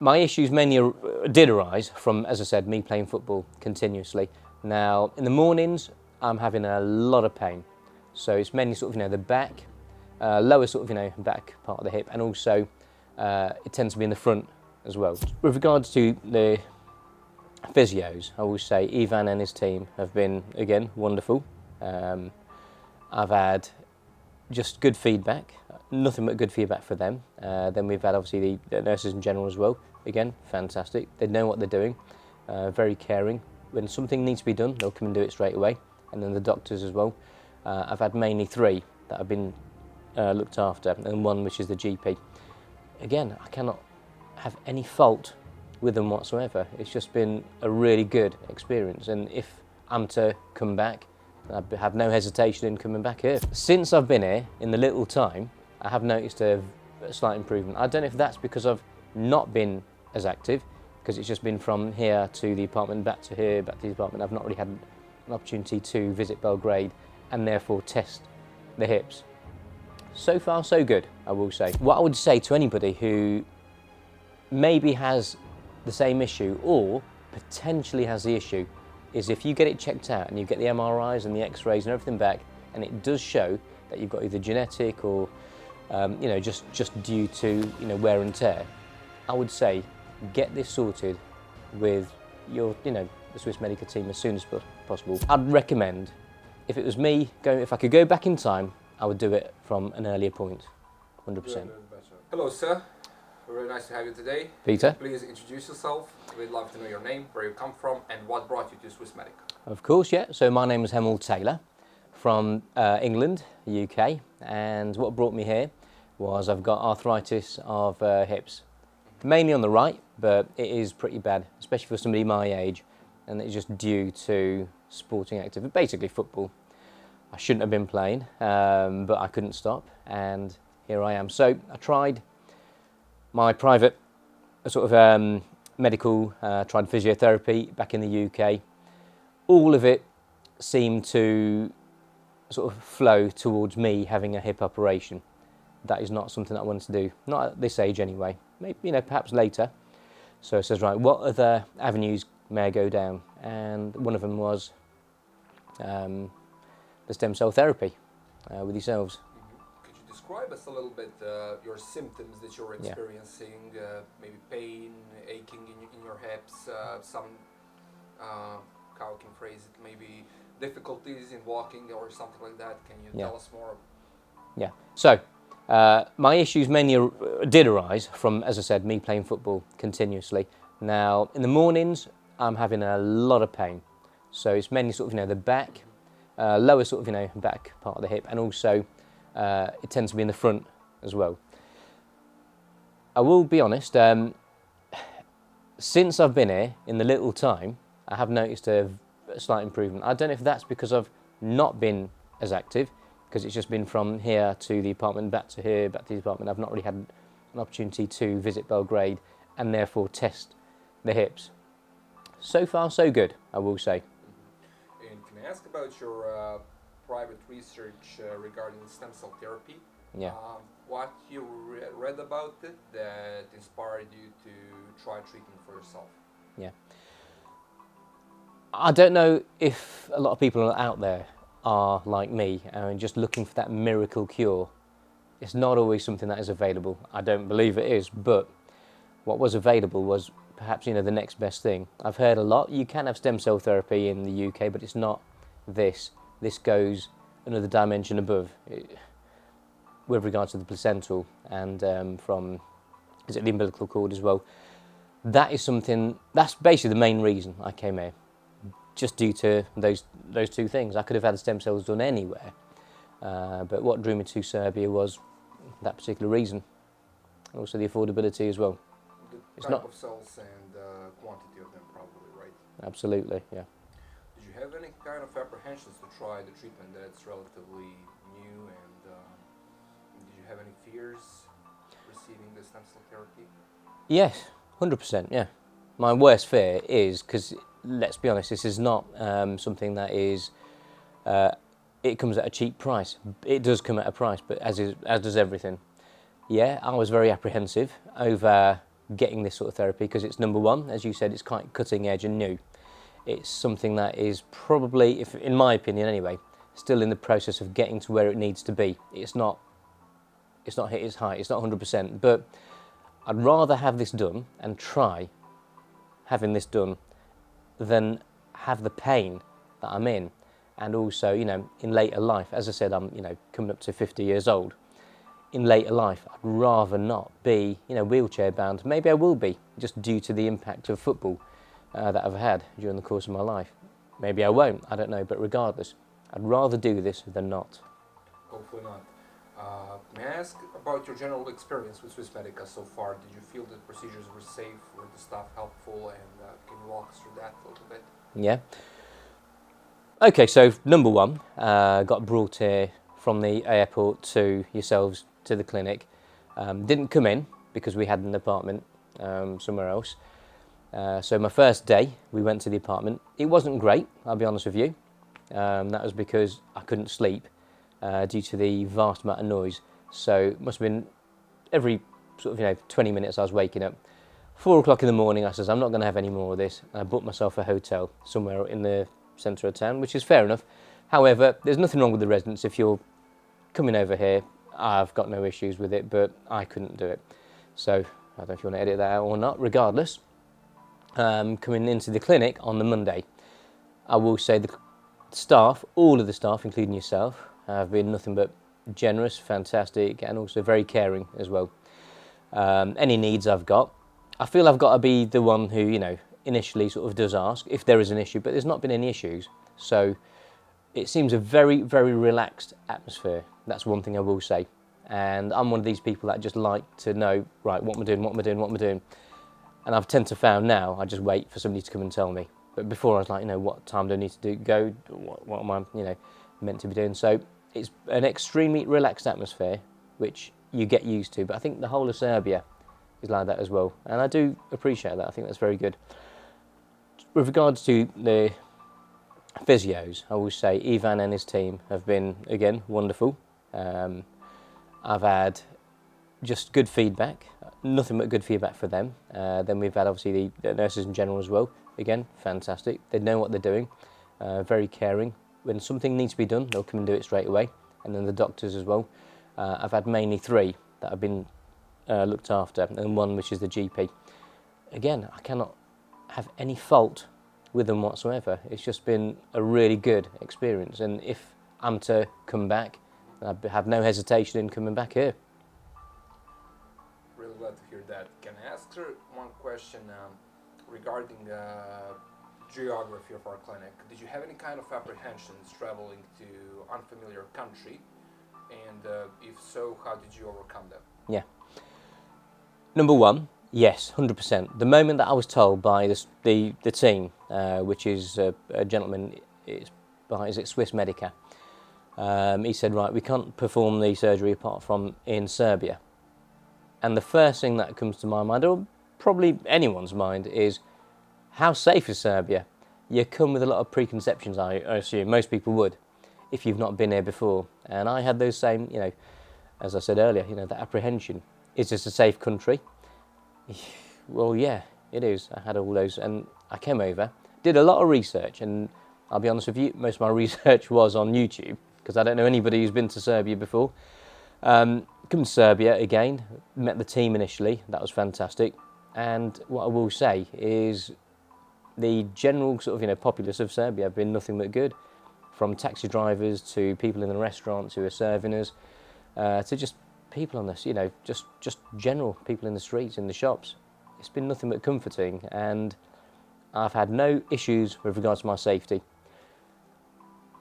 My issues mainly did arise from, as I said, me playing football continuously. Now, in the mornings, I'm having a lot of pain. So it's mainly sort of, the back, lower sort of, back part of the hip, and also it tends to be in the front as well. With regards to the physios, I will say Ivan and his team have been, again, wonderful. I've had just good feedback, nothing but good feedback for them. Then we've had obviously the nurses in general as well. Again, fantastic. They know what they're doing, very caring. When something needs to be done, they'll come and do it straight away. And then the doctors as well. I've had mainly 3 that have been looked after, and 1 which is the GP. Again, I cannot have any fault with them whatsoever. It's just been a really good experience, and if I'm to come back, I have no hesitation in coming back here. Since I've been here, in the little time, I have noticed a slight improvement. I don't know if that's because I've not been as active, because it's just been from here to the apartment, back to here, back to the apartment. I've not really had an opportunity to visit Belgrade and therefore test the hips. So far, so good, I will say. What I would say to anybody who maybe has the same issue or potentially has the issue is if you get it checked out and you get the MRIs and the X-rays and everything back, and it does show that you've got either genetic or just due to wear and tear, I would say get this sorted with your the Swiss Medica team as soon as possible. I'd recommend, if it was me, if I could go back in time, I would do it from an earlier point, 100%. Hello, sir. Very nice to have you today. Peter. Please introduce yourself. We'd love to know your name, where you come from, and what brought you to Swiss Medica. Of course, yeah. So my name is Hemel Taylor from England, UK, and what brought me here was I've got arthritis of hips, mainly on the right, but it is pretty bad, especially for somebody my age, and it's just due to sporting activity, basically football. I shouldn't have been playing, but I couldn't stop, and here I am. So I tried my private sort of medical, tried physiotherapy back in the UK. All of it seemed to sort of flow towards me having a hip operation. That is not something that I wanted to do, not at this age anyway, maybe perhaps later. So it says, right, what other avenues may I go down? And one of them was the stem cell therapy with yourselves. Could you describe us a little bit your symptoms that you're experiencing? Maybe pain, aching in your hips, how I can phrase it, maybe difficulties in walking or something like that. Can you tell us more? Yeah, so my issues mainly did arise from, as I said, me playing football continuously. Now, in the mornings, I'm having a lot of pain. So it's mainly sort of, the back, lower sort of, back part of the hip, and also it tends to be in the front as well. I will be honest, since I've been here, in the little time, I have noticed a slight improvement. I don't know if that's because I've not been as active, because it's just been from here to the apartment, back to here, back to the apartment. I've not really had an opportunity to visit Belgrade and therefore test the hips. So far, so good, I will say. And can I ask about your private research regarding stem cell therapy? Yeah. What you read about it that inspired you to try treatment for yourself? Yeah. I don't know if a lot of people out there are like me and just looking for that miracle cure. It's not always something that is available. I don't believe it is, but what was available was perhaps the next best thing. I've heard a lot. You can have stem cell therapy in the UK, but it's not this. This goes another dimension above with regards to the placental and is it the umbilical cord as well. That is something, that's basically the main reason I came here, just due to those 2 things. I could have had stem cells done anywhere, but what drew me to Serbia was that particular reason, and also the affordability as well. The type of cells and quantity of them probably, right? Absolutely, yeah. Did you have any kind of apprehensions to try the treatment that's relatively new, and did you have any fears receiving the stem cell therapy? Yes, 100%, yeah. My worst fear is, because let's be honest, this is not something that is, it comes at a cheap price. It does come at a price, but as does everything. Yeah, I was very apprehensive over getting this sort of therapy, because it's, number one, as you said, it's quite cutting edge and new. It's something that is probably, if in my opinion anyway, still in the process of getting to where it needs to be. It's not hit its height, it's not 100%, but I'd rather have this done and try having this done than have the pain that I'm in. And also, you know, in later life, as I said, I'm, you know, coming up to 50 years old. In later life, I'd rather not be, you know, wheelchair bound. Maybe I will be, just due to the impact of football that I've had during the course of my life. Maybe I won't, I don't know, but regardless, I'd rather do this than not. Hopefully not. May I ask about your general experience with Swiss Medica so far? Did you feel the procedures were safe? Were the staff helpful? And can you walk us through that a little bit? Yeah. Okay, so number one, got brought here from the airport to yourselves to the clinic. Didn't come in because we had an apartment somewhere else. So my first day, we went to the apartment. It wasn't great, I'll be honest with you. That was because I couldn't sleep due to the vast amount of noise. So it must have been every sort of, you know, 20 minutes I was waking up. 4 o'clock in the morning, I says, I'm not going to have any more of this. I booked myself a hotel somewhere in the centre of town, which is fair enough. However, there's nothing wrong with the residents. If you're coming over here, I've got no issues with it, but I couldn't do it. So I don't know if you want to edit that out or not. Regardless, coming into the clinic on the Monday, I will say the staff, all of the staff, including yourself, have been nothing but generous, fantastic, and also very caring as well. Any needs I've got, I feel I've got to be the one who, you know, initially sort of does ask if there is an issue, but there's not been any issues. So it seems a very, very relaxed atmosphere. That's one thing I will say. And I'm one of these people that just like to know, right, what am I doing, what am I doing, what am I doing? And I've tend to found now, I just wait for somebody to come and tell me. But before I was like, you know, what time do I need to go? What am I, you know, meant to be doing? So it's an extremely relaxed atmosphere, which you get used to. But I think the whole of Serbia is like that as well. And I do appreciate that. I think that's very good. With regards to the physios, I will say Ivan and his team have been, again, wonderful. I've had just good feedback, nothing but good feedback for them. Then we've had obviously the nurses in general as well. Again, fantastic. They know what they're doing, very caring. When something needs to be done, they'll come and do it straight away. And then the doctors as well. I've had mainly 3 that have been looked after, and 1 which is the GP. Again, I cannot have any fault with them whatsoever. It's just been a really good experience, and if I'm to come back, I have no hesitation in coming back here. Really glad to hear that. Can I ask her one question regarding geography of our clinic? Did you have any kind of apprehensions traveling to unfamiliar country, and if so, how did you overcome them? Yeah. Number one, yes, 100%. The moment that I was told by the team, which is a gentleman, is it Swiss Medica, he said, right, we can't perform the surgery apart from in Serbia. And the first thing that comes to my mind, or probably anyone's mind, is how safe is Serbia? You come with a lot of preconceptions, I assume. Most people would, if you've not been here before. And I had those same, you know, as I said earlier, you know, that apprehension. Is this a safe country? Well, yeah, it is. I had all those, and I came over, did a lot of research, and I'll be honest with you, most of my research was on YouTube, because I don't know anybody who's been to Serbia before. Come to Serbia again, met the team initially, that was fantastic. And what I will say is the general sort of, you know, populace of Serbia have been nothing but good. From taxi drivers to people in the restaurants who are serving us, to just people on this, you know, just general people in the streets, in the shops. It's been nothing but comforting, and I've had no issues with regards to my safety.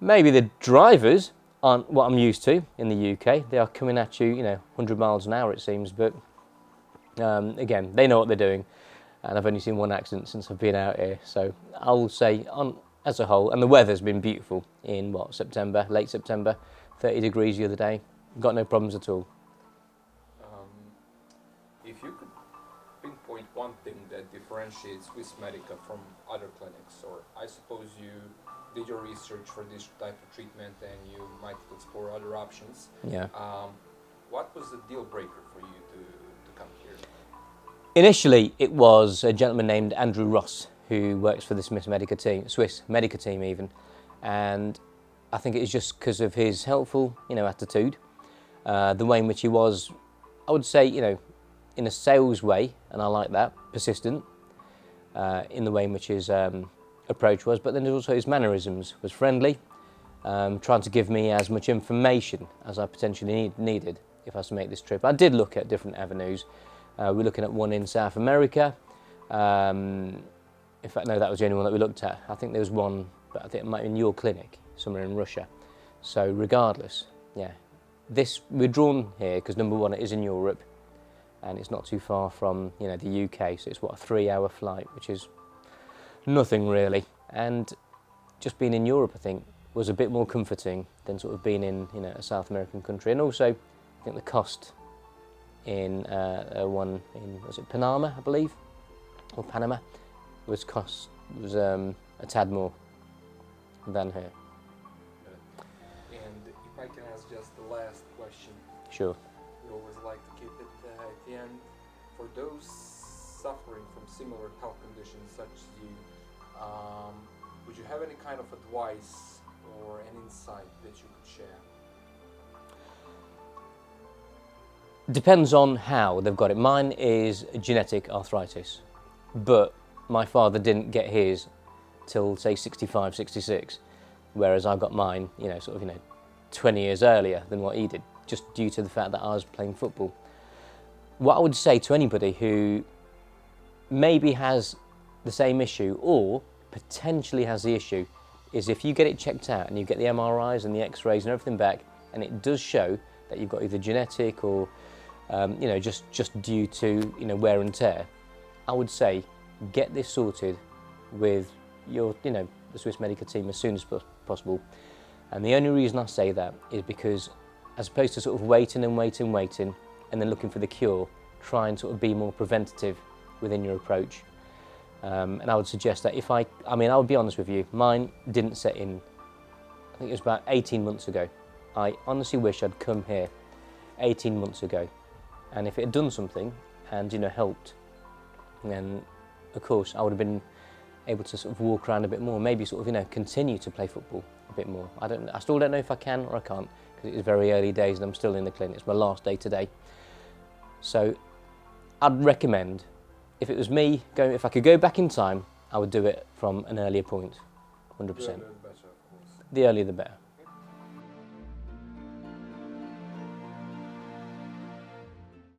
Maybe the drivers aren't what I'm used to in the UK. They are coming at you, you know, 100 miles an hour it seems, but again, they know what they're doing, and I've only seen 1 accident since I've been out here. So I will say, as a whole, and the weather's been beautiful in September, late September, 30 degrees the other day. Got no problems at all. If you could pinpoint one thing that differentiates Swiss Medica from other clinics, or I suppose you did your research for this type of treatment and you might explore other options. Yeah. What was the deal breaker for you to come here? Initially, it was a gentleman named Andrew Ross who works for the Swiss Medica team even, and I think it was just because of his helpful, attitude, the way in which he was, I would say, in a sales way, and I like that, persistent, in the way in which his approach was, but then also his mannerisms was friendly, trying to give me as much information as I potentially needed if I was to make this trip. I did look at different avenues. We're looking at one in South America. In fact, no, that was the only one that we looked at. I think there was one, but I think it might be in your clinic, somewhere in Russia. So regardless, yeah, we're drawn here because number one, it is in Europe, and it's not too far from the UK. So it's what, a 3-hour flight, which is nothing really. And just being in Europe, I think, was a bit more comforting than sort of being in a South American country. And also, I think the cost in one in, was it Panama, I believe, or Panama, was a tad more than here. And if I can ask just the last question. Sure. We always like to keep it at the end. For those suffering from similar health conditions such as you, would you have any kind of advice or an insight that you could share? Depends on how they've got it. Mine is genetic arthritis, but my father didn't get his till say 65, 66, whereas I got mine, 20 years earlier than what he did, just due to the fact that I was playing football. What I would say to anybody who maybe has the same issue or potentially has the issue is if you get it checked out and you get the MRIs and the X-rays and everything back, and it does show that you've got either genetic or just due to wear and tear, I would say get this sorted with your the Swiss Medica team as soon as possible. And the only reason I say that is because, as opposed to sort of waiting and then looking for the cure, try and sort of be more preventative within your approach. And I would suggest that I would be honest with you, mine didn't set in, I think it was about 18 months ago. I honestly wish I'd come here 18 months ago. And if it had done something and, helped, then of course I would have been able to sort of walk around a bit more, maybe sort of, continue to play football a bit more. I still don't know if I can or I can't, because it is very early days and I'm still in the clinic. It's my last day today. So I'd recommend, if it was me, if I could go back in time, I would do it from an earlier point, 100%. The earlier the better, of course. The earlier the better.